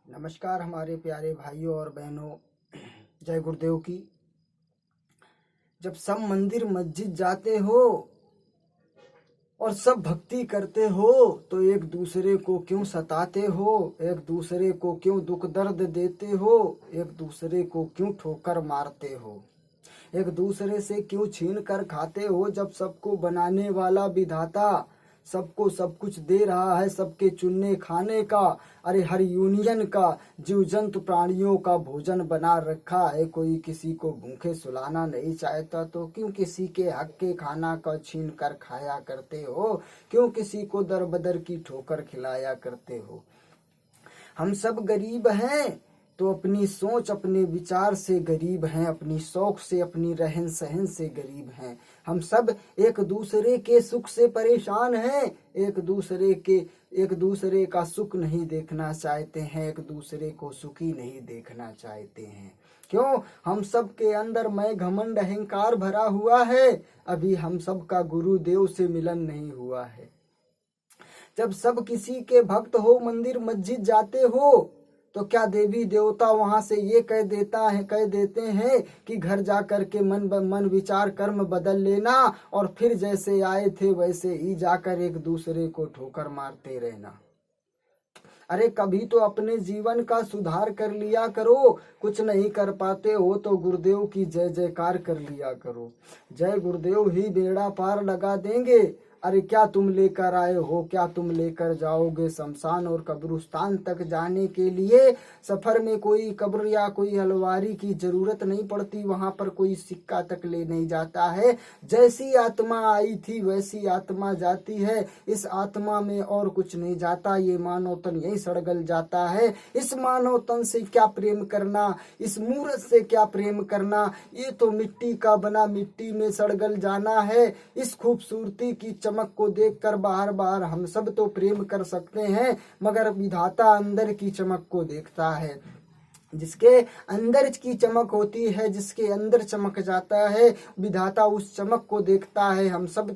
नमस्कार हमारे प्यारे भाइयों और बहनों, जय गुरुदेव की। जब सब मंदिर मस्जिद जाते हो और सब भक्ति करते हो तो एक दूसरे को क्यों सताते हो, एक दूसरे को क्यों दुख दर्द देते हो, एक दूसरे को क्यों ठोकर मारते हो, एक दूसरे से क्यों छीन कर खाते हो। जब सबको बनाने वाला विधाता सबको सब कुछ दे रहा है, सबके चुनने खाने का, अरे हर यूनियन का जीव जंतु प्राणियों का भोजन बना रखा है। कोई किसी को भूखे सुलाना नहीं चाहता तो क्यों किसी के हक के खाना का छीन कर खाया करते हो, क्यों किसी को दर बदर की ठोकर खिलाया करते हो। हम सब गरीब हैं तो अपनी सोच अपने विचार से गरीब हैं, अपनी शौक से अपनी रहन सहन से गरीब हैं। हम सब एक दूसरे के सुख से परेशान हैं, एक दूसरे का सुख नहीं देखना चाहते हैं, एक दूसरे को सुखी नहीं देखना चाहते हैं। क्यों? हम सब के अंदर मैं घमंड अहंकार भरा हुआ है, अभी हम सब का गुरुदेव से मिलन नहीं हुआ है। जब सब किसी के भक्त हो, मंदिर मस्जिद जाते हो तो क्या देवी देवता वहां से ये कह देते हैं कि घर जा कर के मन विचार कर्म बदल लेना और फिर जैसे आए थे वैसे ही जाकर एक दूसरे को ठोकर मारते रहना। अरे कभी तो अपने जीवन का सुधार कर लिया करो। कुछ नहीं कर पाते हो तो गुरुदेव की जय जयकार कर लिया करो। जय गुरुदेव ही बेड़ा पार लगा देंगे। अरे क्या तुम लेकर आए हो, क्या तुम लेकर जाओगे? शमशान और कब्रिस्तान तक जाने के लिए सफर में कोई कब्र या कोई हलवारी की जरूरत नहीं पड़ती, वहां पर कोई सिक्का तक ले नहीं जाता है। जैसी आत्मा आई थी वैसी आत्मा जाती है। इस आत्मा में और कुछ नहीं जाता, ये मानव तन यही सड़गल जाता है। इस मानव तन से क्या प्रेम करना, इस मूर्त से क्या प्रेम करना, ये तो मिट्टी का बना मिट्टी में सड़गल जाना है। इस खूबसूरती की चमक को देखकर बाहर बाहर हम सब तो प्रेम कर सकते हैं, मगर विधाता अंदर की चमक को देखता है। जिसके अंदर की चमक होती है, जिसके अंदर चमक जाता है, विधाता उस चमक को देखता है। हम सब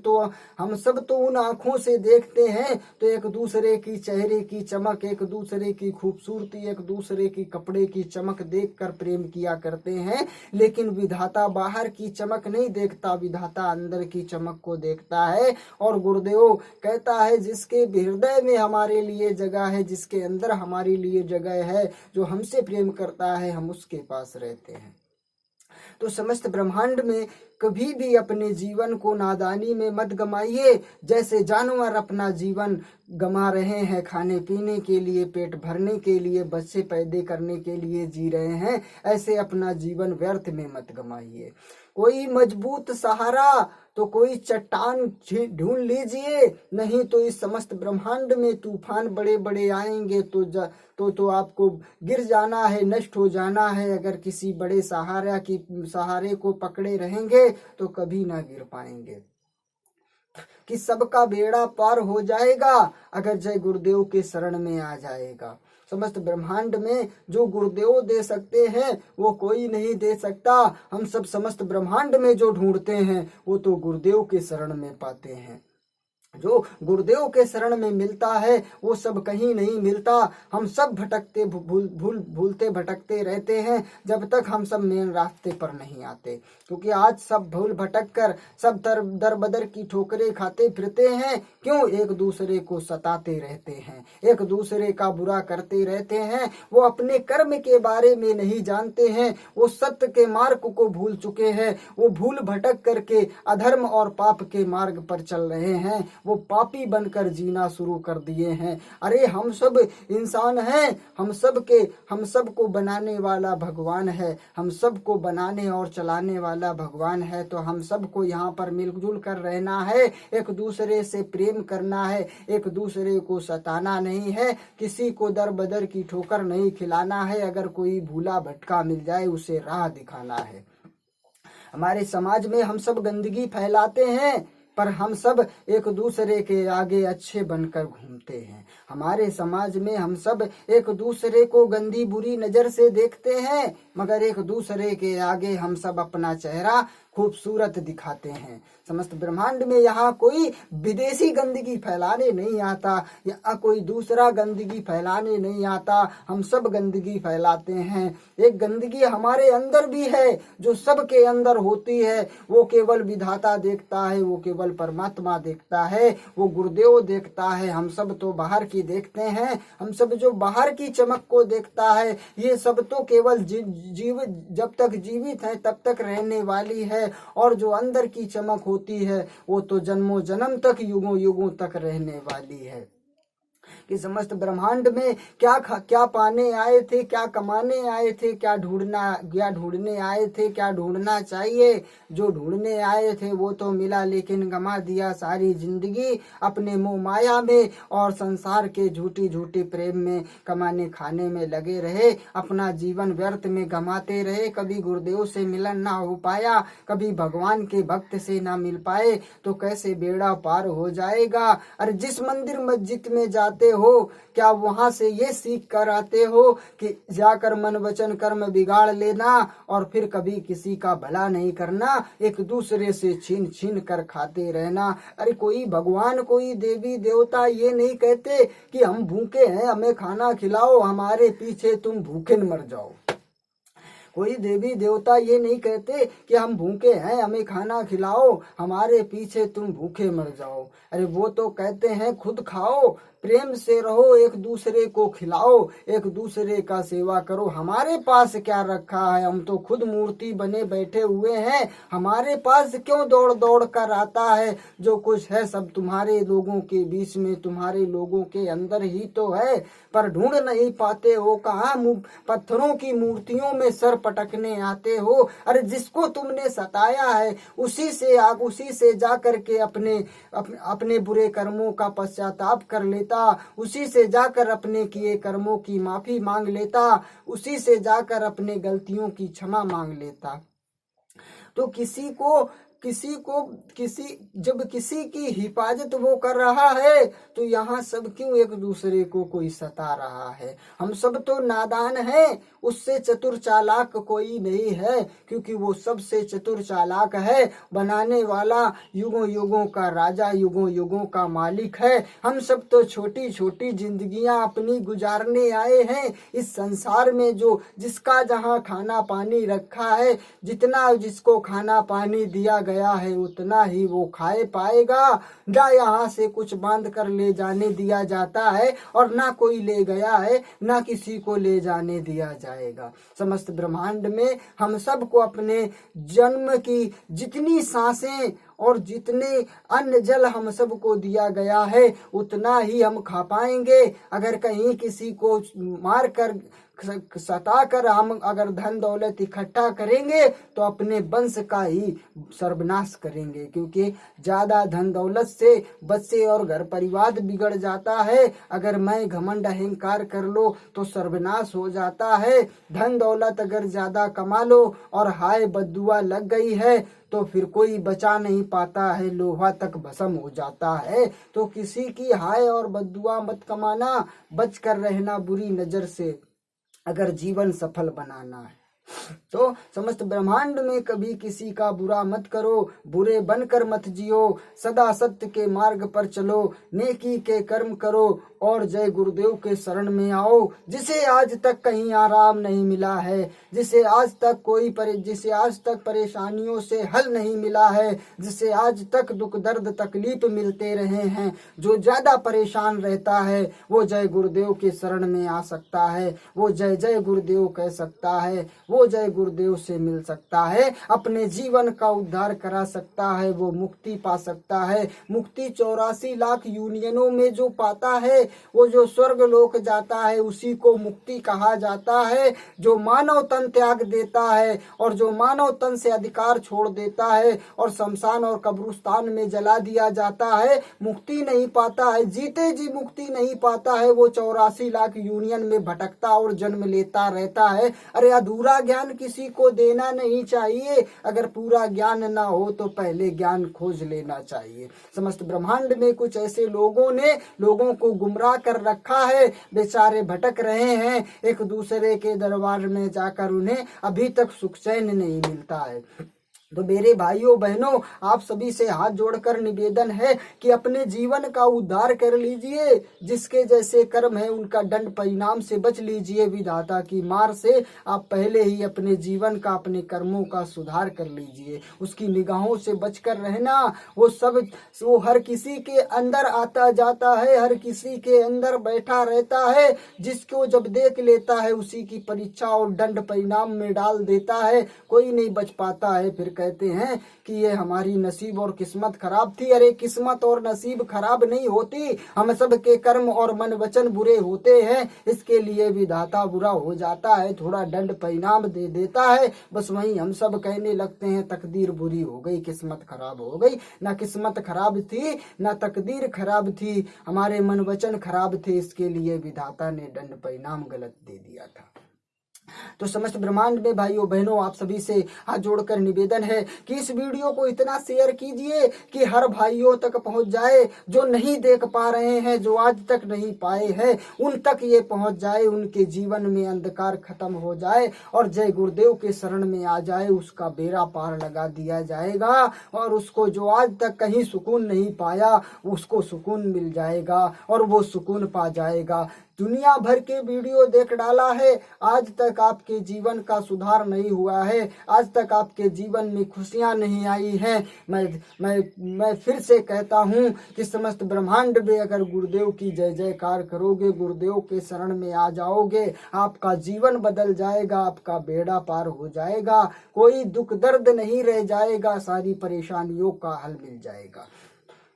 तो उन आंखों से देखते हैं तो एक दूसरे की चेहरे की चमक, एक दूसरे की खूबसूरती, एक दूसरे की कपड़े की चमक देखकर प्रेम किया करते हैं। लेकिन विधाता बाहर की चमक नहीं देखता, विधाता अंदर की चमक को देखता है। और गुरुदेव कहता है जिसके हृदय में हमारे लिए जगह है, जिसके अंदर हमारे लिए जगह है, जो हमसे प्रेम करता है, हम उसके पास रहते हैं। तो समस्त ब्रह्मांड में कभी भी अपने जीवन को नादानी में मत गमाइए। जैसे जानवर अपना जीवन गमा रहे हैं, खाने पीने के लिए, पेट भरने के लिए, बच्चे पैदा करने के लिए जी रहे हैं, ऐसे अपना जीवन व्यर्थ में मत गमाइए। कोई मजबूत सहारा तो कोई चट्टान ढूंढ लीजिए, नहीं तो इस समस्त ब्रह्मांड में तूफान बड़े बड़े आएंगे तो आपको गिर जाना है, नष्ट हो जाना है। अगर किसी बड़े सहारे को पकड़े रहेंगे तो कभी ना गिर पाएंगे। कि सबका बेड़ा पार हो जाएगा अगर जय गुरुदेव के शरण में आ जाएगा। समस्त ब्रह्मांड में जो गुरुदेव दे सकते हैं वो कोई नहीं दे सकता। हम सब समस्त ब्रह्मांड में जो ढूंढते हैं वो तो गुरुदेव के शरण में पाते हैं। जो गुरुदेव के शरण में मिलता है वो सब कहीं नहीं मिलता। हम सब भूलते भटकते रहते हैं जब तक हम सब मेन रास्ते पर नहीं आते। क्योंकि आज सब भूल भटक कर सब दर बदर की ठोकरें खाते फिरते हैं। क्यों? एक दूसरे को सताते रहते हैं, एक दूसरे का बुरा करते रहते हैं। वो अपने कर्म के बारे में नहीं जानते हैं, वो सत्य के मार्ग को भूल चुके हैं। वो भूल भटक करके अधर्म और पाप के मार्ग पर चल रहे हैं, वो पापी बनकर जीना शुरू कर दिए हैं। अरे हम सब इंसान हैं, हम सबको बनाने वाला भगवान है, हम सबको बनाने और चलाने वाला भगवान है। तो हम सबको यहाँ पर मिलजुल कर रहना है, एक दूसरे से प्रेम करना है, एक दूसरे को सताना नहीं है, किसी को दर बदर की ठोकर नहीं खिलाना है। अगर कोई भूला भटका मिल जाए उसे राह दिखाना है। हमारे समाज में हम सब गंदगी फैलाते हैं पर हम सब एक दूसरे के आगे अच्छे बनकर घूमते हैं। हमारे समाज में हम सब एक दूसरे को गंदी बुरी नजर से देखते हैं, मगर एक दूसरे के आगे हम सब अपना चेहरा खूबसूरत दिखाते हैं। समस्त ब्रह्मांड में यहाँ कोई विदेशी गंदगी फैलाने नहीं आता, यहाँ कोई दूसरा गंदगी फैलाने नहीं आता। हम सब गंदगी फैलाते हैं। एक गंदगी हमारे अंदर भी है जो सबके अंदर होती है। वो केवल विधाता देखता है, वो केवल परमात्मा देखता है, वो गुरुदेव देखता है। हम सब तो बाहर की देखते हैं। हम सब जो बाहर की चमक को देखता है, ये सब तो केवल जब तक जीवित है तब तक रहने वाली है। और जो अंदर की चमक होती है वो तो जन्मों जन्म तक, युगों युगों तक रहने वाली है। कि समस्त ब्रह्मांड में क्या पाने आए थे, क्या कमाने आए थे, क्या ढूंढने आए थे, क्या ढूंढना चाहिए। जो ढूंढने आए थे वो तो मिला, लेकिन गंवा दिया सारी जिंदगी अपने मोह माया में और संसार के झूठी झूठी प्रेम में। कमाने खाने में लगे रहे, अपना जीवन व्यर्थ में गंवाते रहे। कभी गुरुदेव से मिलन ना हो पाया, कभी भगवान के भक्त से ना मिल पाए, तो कैसे बेड़ा पार हो जाएगा। अरे जिस मंदिर मस्जिद में जाते हो, क्या वहां से ये सीख कर आते हो कि जाकर मन वचन कर्म बिगाड़ लेना और फिर कभी किसी का भला नहीं करना, एक दूसरे से छीन छीन कर खाते रहना। अरे कोई भगवान, कोई देवी देवता ये नहीं कहते कि हम भूखे हैं हमें खाना खिलाओ, हमारे पीछे तुम भूखे न मर जाओ। कोई देवी देवता ये नहीं कहते कि हम भूखे हैं हमें खाना खिलाओ, हमारे पीछे तुम भूखे मर जाओ। अरे वो तो कहते हैं खुद खाओ, प्रेम से रहो, एक दूसरे को खिलाओ, एक दूसरे का सेवा करो। हमारे पास क्या रखा है, हम तो खुद मूर्ति बने बैठे हुए हैं। हमारे पास क्यों दौड़ दौड़ कर आता है। जो कुछ है सब तुम्हारे लोगों के बीच में, तुम्हारे लोगों के अंदर ही तो है, पर ढूंढ नहीं पाते हो। कहाँ पत्थरों की मूर्तियों में सर पटकने आते हो। अरे जिसको तुमने सताया है उसी से जा करके अपने बुरे कर्मों का पश्चाताप कर लेता, उसी से जाकर अपने किए कर्मों की माफी मांग लेता, उसी से जाकर अपने गलतियों की क्षमा मांग लेता। तो जब किसी की हिफाजत वो कर रहा है तो यहाँ सब क्यों एक दूसरे को कोई सता रहा है। हम सब तो नादान हैं, उससे चतुर चालाक कोई नहीं है, क्योंकि वो सबसे चतुर चालाक है। बनाने वाला युगों युगों का राजा, युगों युगों का मालिक है। हम सब तो छोटी छोटी जिंदगियां अपनी गुजारने आए हैं इस संसार में। जो जिसका जहाँ खाना पानी रखा है, जितना जिसको खाना पानी दिया गया है उतना ही वो खाए पाएगा। ना यहाँ से कुछ बांध कर ले जाने दिया जाता है और ना कोई ले गया है, ना किसी को ले जाने दिया जाएगा। समस्त ब्रह्मांड में हम सबको अपने जन्म की जितनी सांसें और जितने अन्न जल हम सबको दिया गया है उतना ही हम खा पाएंगे। अगर कहीं किसी को मार कर सता कर हम अगर धन दौलत इकट्ठा करेंगे तो अपने वंश का ही सर्वनाश करेंगे, क्योंकि ज्यादा धन दौलत से बच्चे और घर परिवार बिगड़ जाता है। अगर मैं घमंड अहंकार कर लो तो सर्वनाश हो जाता है। धन दौलत अगर ज्यादा कमा लो और हाय बद्दुआ लग गई है तो फिर कोई बचा नहीं पाता है, लोहा तक भस्म हो जाता है। तो किसी की हाय और बद्दुआ मत कमाना, बच कर रहना बुरी नजर से अगर जीवन सफल बनाना है। तो समस्त ब्रह्मांड में कभी किसी का बुरा मत करो, बुरे बनकर मत जियो, सदा सत्य के मार्ग पर चलो, नेकी के कर्म करो और जय गुरुदेव के शरण में आओ। जिसे आज तक कहीं आराम नहीं मिला है, जिसे आज तक परेशानियों से हल नहीं मिला है, जिसे आज तक दुख दर्द तकलीफ मिलते रहे हैं, जो ज्यादा परेशान रहता है वो जय गुरुदेव के शरण में आ सकता है। वो जय जय गुरुदेव कह सकता है, वो जय गुरुदेव से मिल सकता है, अपने जीवन का उद्धार करा सकता है, वो मुक्ति पा सकता है। मुक्ति 84 लाख यूनियनों में जो पाता है वो जो स्वर्ग लोक जाता है उसी को मुक्ति कहा जाता है। जो मानव तन त्याग देता है और जो मानव तन से अधिकार छोड़ देता है और शमशान और कब्रिस्तान में जला दिया जाता है, मुक्ति नहीं पाता है, जीते जी मुक्ति नहीं पाता है। वो 84 लाख यूनियन में भटकता और जन्म लेता रहता है। अरे अधूरा ज्ञान किसी को देना नहीं चाहिए, अगर पूरा ज्ञान ना हो तो पहले ज्ञान खोज लेना चाहिए। समस्त ब्रह्मांड में कुछ ऐसे लोगों ने लोगों को गुमराह कर रखा है, बेचारे भटक रहे हैं, एक दूसरे के दरबार में जाकर उन्हें अभी तक सुख चैन नहीं मिलता है। तो मेरे भाइयों बहनों, आप सभी से हाथ जोड़कर निवेदन है कि अपने जीवन का उद्धार कर लीजिए। जिसके जैसे कर्म है उनका दंड परिणाम से बच लीजिए। विधाता की मार से आप पहले ही अपने जीवन का, अपने कर्मों का सुधार कर लीजिए। उसकी निगाहों से बचकर रहना। वो हर किसी के अंदर आता जाता है, हर किसी के अंदर बैठा रहता है। जिसको जब देख लेता है उसी की परीक्षा और दंड परिणाम में डाल देता है। कोई नहीं बच पाता है। फिर कहते हैं कि ये हमारी नसीब और किस्मत खराब थी। अरे किस्मत और नसीब खराब नहीं होती, हम सब के कर्म और मन वचन बुरे होते हैं। इसके लिए विधाता बुरा हो जाता है, थोड़ा दंड परिणाम दे देता है। बस वहीं हम सब कहने लगते हैं तकदीर बुरी हो गई, किस्मत खराब हो गई। ना किस्मत खराब थी, ना तकदीर खराब थी, हमारे मन वचन खराब थे। इसके लिए विधाता ने दंड परिणाम गलत दे दिया था। तो समस्त ब्रह्मांड में भाइयों बहनों, आप सभी से हाथ जोड़कर निवेदन है कि इस वीडियो को इतना शेयर कीजिए कि हर भाइयों तक पहुंच जाए। जो नहीं देख पा रहे हैं, जो आज तक नहीं पाए हैं, उन तक ये पहुंच जाए। उनके जीवन में अंधकार खत्म हो जाए और जय गुरुदेव के शरण में आ जाए। उसका बेड़ा पार लगा दिया जाएगा और उसको जो आज तक कहीं सुकून नहीं पाया, उसको सुकून मिल जाएगा और वो सुकून पा जाएगा। दुनिया भर के वीडियो देख डाला है, आज तक आपके जीवन का सुधार नहीं हुआ है, आज तक आपके जीवन में खुशियां नहीं आई हैं। मैं फिर से कहता हूं कि समस्त ब्रह्मांड में अगर गुरुदेव की जय जयकार करोगे, गुरुदेव के शरण में आ जाओगे, आपका जीवन बदल जाएगा, आपका बेड़ा पार हो जाएगा, कोई दुख दर्द नहीं रह जाएगा, सारी परेशानियों का हल मिल जाएगा।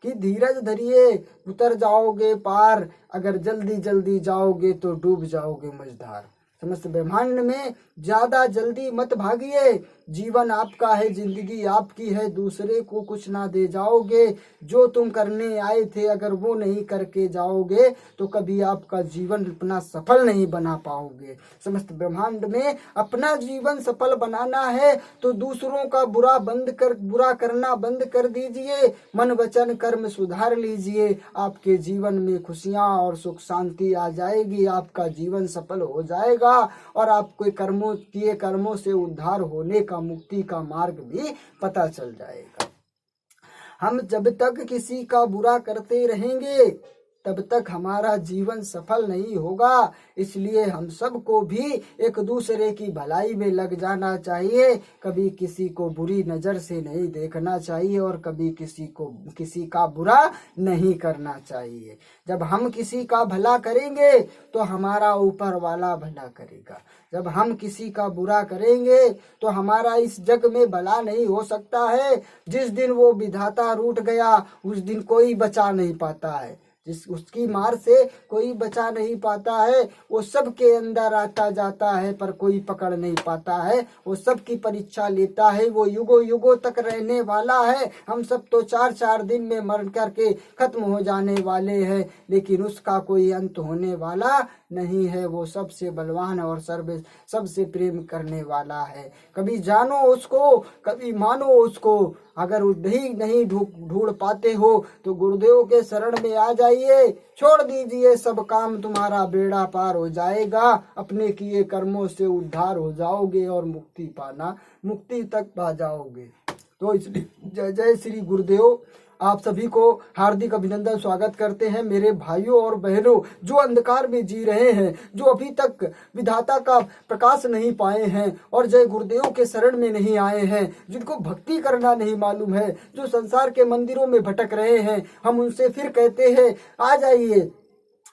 कि धीरज धरिए, उतर जाओगे पार, अगर जल्दी जल्दी जाओगे तो डूब जाओगे मझधार। समस्त ब्रह्मांड में ज्यादा जल्दी मत भागिए। जीवन आपका है, जिंदगी आपकी है, दूसरे को कुछ ना दे जाओगे। जो तुम करने आए थे अगर वो नहीं करके जाओगे तो कभी आपका जीवन अपना सफल नहीं बना पाओगे। समस्त ब्रह्मांड में अपना जीवन सफल बनाना है तो दूसरों का बुरा करना बंद कर दीजिए। मन वचन कर्म सुधार लीजिए, आपके जीवन में खुशियां और सुख शांति आ जाएगी। आपका जीवन सफल हो जाएगा और आपको किए कर्मों से उद्धार होने का, मुक्ति का मार्ग भी पता चल जाएगा। हम जब तक किसी का बुरा करते रहेंगे तब तक हमारा जीवन सफल नहीं होगा। इसलिए हम सबको भी एक दूसरे की भलाई में लग जाना चाहिए। कभी किसी को बुरी नजर से नहीं देखना चाहिए और कभी किसी का बुरा नहीं करना चाहिए। जब हम किसी का भला करेंगे तो हमारा ऊपर वाला भला करेगा। जब हम किसी का बुरा करेंगे तो हमारा इस जग में भला नहीं हो सकता है। जिस दिन वो विधाता रूठ गया उस दिन कोई बचा नहीं पाता है। उसकी मार से कोई बचा नहीं पाता है। वो सबके अंदर आता जाता है पर कोई पकड़ नहीं पाता है। वो सबकी परीक्षा लेता है। वो युगों युगों तक रहने वाला है। हम सब तो 4-4 दिन में मर करके खत्म हो जाने वाले हैं, लेकिन उसका कोई अंत होने वाला नहीं है। वो सबसे बलवान और सबसे प्रेम करने वाला है। कभी जानो उसको, कभी मानो उसको। अगर नहीं ढूंढ पाते हो तो गुरुदेव के शरण में आ जाइए। छोड़ दीजिए सब काम, तुम्हारा बेड़ा पार हो जाएगा। अपने किए कर्मों से उद्धार हो जाओगे और मुक्ति तक पा जाओगे। तो इसलिए जय जय श्री गुरुदेव। आप सभी को हार्दिक अभिनंदन, स्वागत करते हैं मेरे भाइयों और बहनों जो अंधकार में जी रहे हैं, जो अभी तक विधाता का प्रकाश नहीं पाए हैं और जय गुरुदेव के शरण में नहीं आए हैं, जिनको भक्ति करना नहीं मालूम है, जो संसार के मंदिरों में भटक रहे हैं। हम उनसे फिर कहते हैं आ जाइए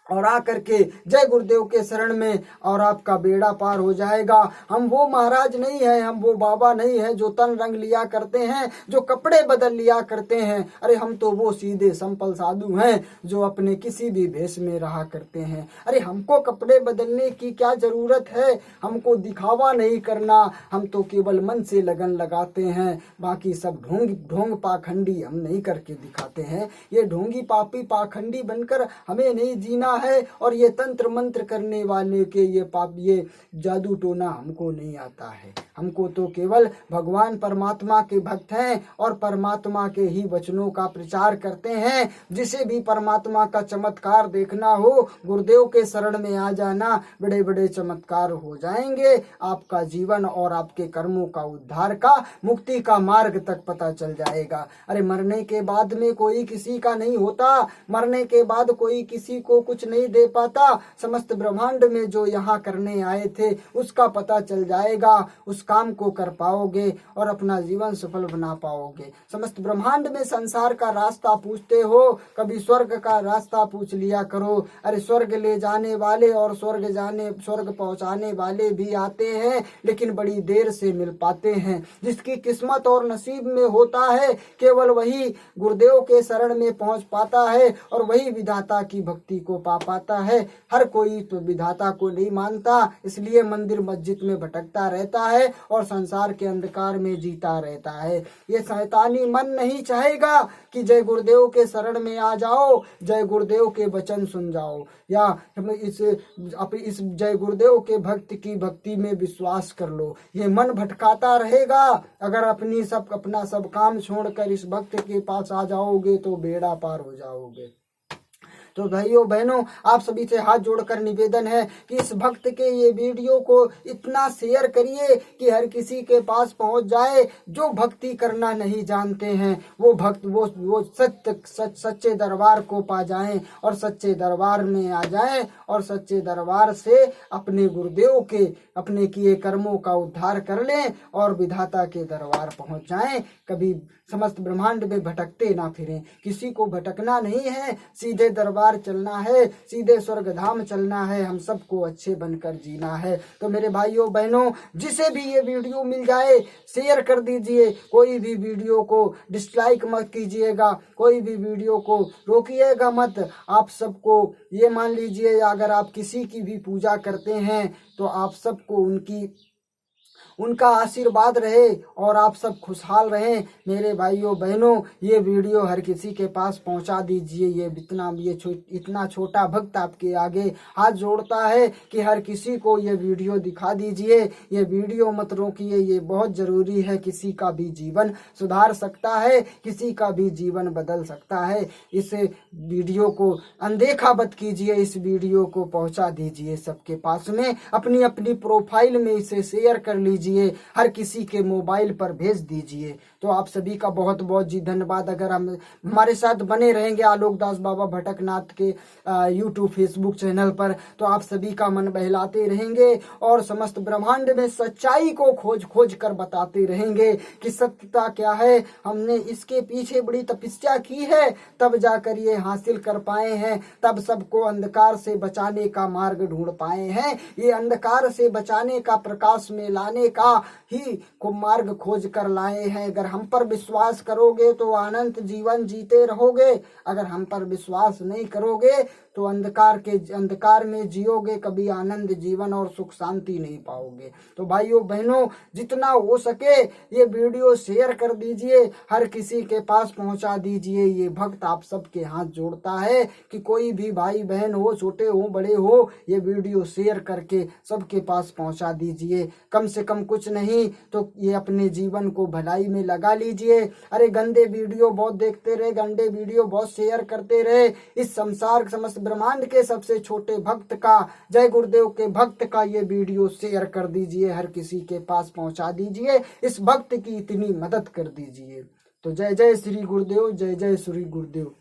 और आकर के जय गुरुदेव के शरण में और आपका बेड़ा पार हो जाएगा। हम वो महाराज नहीं है, हम वो बाबा नहीं है जो तन रंग लिया करते हैं, जो कपड़े बदल लिया करते हैं। अरे हम तो वो सीधे संपल साधु हैं जो अपने किसी भी भेष में रहा करते हैं। अरे हमको कपड़े बदलने की क्या जरूरत है, हमको दिखावा नहीं करना। हम तो केवल मन से लगन लगाते हैं, बाकी सब ढोंग पाखंडी हम नहीं करके दिखाते हैं। ये ढोंगी पापी पाखंडी बनकर हमें नहीं जीना है और ये तंत्र मंत्र करने वाले के ये जादू टोना हमको नहीं आता है। हमको तो केवल भगवान परमात्मा के भक्त हैं और परमात्मा के ही वचनों का प्रचार करते हैं। जिसे भी परमात्मा का चमत्कार देखना हो गुरुदेव के शरण में आ जाना, बड़े बड़े चमत्कार हो जाएंगे। आपका जीवन और आपके कर्मों का उद्धार का, मुक्ति का मार्ग तक पता चल जाएगा। अरे मरने के बाद में कोई किसी का नहीं होता, मरने के बाद कोई किसी को कुछ नहीं दे पाता। समस्त ब्रह्मांड में जो यहाँ करने आए थे उसका पता चल जाएगा, उस काम को कर पाओगे और अपना जीवन सफल बना पाओगे। समस्त ब्रह्मांड में संसार का रास्ता पूछते हो, कभी स्वर्ग का रास्ता पूछ लिया करो। अरे स्वर्ग ले जाने वाले और स्वर्ग पहुंचाने वाले भी आते हैं, लेकिन बड़ी देर से मिल पाते हैं। जिसकी किस्मत और नसीब में होता है केवल वही गुरुदेव के शरण में पहुंच पाता है और वही विधाता की भक्ति को पा पाता है। हर कोई तो विधाता को नहीं मानता, इसलिए मंदिर मस्जिद में भटकता रहता है और संसार के अंधकार में जीता रहता है। ये शैतानी मन नहीं चाहेगा कि जय गुरुदेव के शरण में आ जाओ, जय गुरुदेव के वचन सुन जाओ, या इस जय गुरुदेव के भक्त की भक्ति में विश्वास कर लो। ये मन भटकाता रहेगा। अगर अपना सब काम छोड़कर इस भक्त के पास आ जाओगे तो बेड़ा पार हो जाओगे। तो भाइयों बहनों, आप सभी से हाथ जोड़कर निवेदन है कि इस भक्त के ये वीडियो को इतना शेयर करिए कि हर किसी के पास पहुंच जाए। जो भक्ति करना नहीं जानते हैं वो भक्त वो सच्चे दरबार को पा जाएं और सच्चे दरबार में आ जाएं और सच्चे दरबार से अपने गुरुदेव के अपने किए कर्मों का उद्धार कर लें और विधाता के दरबार पहुंच जाएं। कभी समस्त ब्रह्मांड में भटकते ना फिरें। किसी को भटकना नहीं है, सीधे दरबार चलना है, सीधे स्वर्ग धाम चलना है। हम सबको अच्छे बनकर जीना है। तो मेरे भाइयों बहनों, जिसे भी ये वीडियो मिल जाए शेयर कर दीजिए। कोई भी वीडियो को डिसलाइक मत कीजिएगा, कोई भी वीडियो को रोकिएगा मत। आप सबको ये मान लीजिए, अगर आप किसी की भी पूजा करते हैं तो आप सबको उनका आशीर्वाद रहे और आप सब खुशहाल रहें। मेरे भाइयों बहनों, ये वीडियो हर किसी के पास पहुंचा दीजिए। इतना छोटा भक्त आपके आगे हाथ जोड़ता है कि हर किसी को ये वीडियो दिखा दीजिए। ये वीडियो मत रोकिए, ये बहुत जरूरी है। किसी का भी जीवन सुधार सकता है, किसी का भी जीवन बदल सकता है। इस वीडियो को अनदेखा मत कीजिए, इस वीडियो को पहुंचा दीजिए सबके पास में। अपनी अपनी प्रोफाइल में इसे शेयर कर लीजिए, हर किसी के मोबाइल पर भेज दीजिए। तो आप सभी का बहुत बहुत जी धन्यवाद। अगर हम हमारे साथ बने रहेंगे आलोक दास बाबा भटकनाथ के यूट्यूब फेसबुक चैनल पर, तो आप सभी का मन बहलाते रहेंगे और समस्त ब्रह्मांड में सच्चाई को खोज कर बताते रहेंगे कि सत्यता क्या है। हमने इसके पीछे बड़ी तपस्या की है, तब जाकर ये हासिल कर पाए हैं, तब सबको अंधकार से बचाने का मार्ग ढूंढ पाए हैं। ये अंधकार से बचाने का, प्रकाश में लाने का ही को मार्ग खोज कर लाए हैं। अगर हम पर विश्वास करोगे तो अनंत जीवन जीते रहोगे। अगर हम पर विश्वास नहीं करोगे तो अंधकार में जियोगे, कभी आनंद जीवन और सुख शांति नहीं पाओगे। तो भाइयों बहनों, जितना हो सके ये वीडियो शेयर कर दीजिए, हर किसी के पास पहुंचा दीजिए। ये भक्त आप सबके हाथ जोड़ता है कि कोई भी भाई बहन हो, छोटे हो बड़े हो, ये वीडियो शेयर करके सबके पास पहुंचा दीजिए। कम से कम कुछ नहीं तो ये अपने जीवन को भलाई में लगा लीजिए। अरे गंदे वीडियो बहुत देखते रहे, गंदे वीडियो बहुत शेयर करते रहे। इस संसार समस्त ब्रह्मांड के सबसे छोटे भक्त का, जय गुरुदेव के भक्त का ये वीडियो शेयर कर दीजिए, हर किसी के पास पहुंचा दीजिए। इस भक्त की इतनी मदद कर दीजिए। तो जय जय श्री गुरुदेव, जय जय श्री गुरुदेव।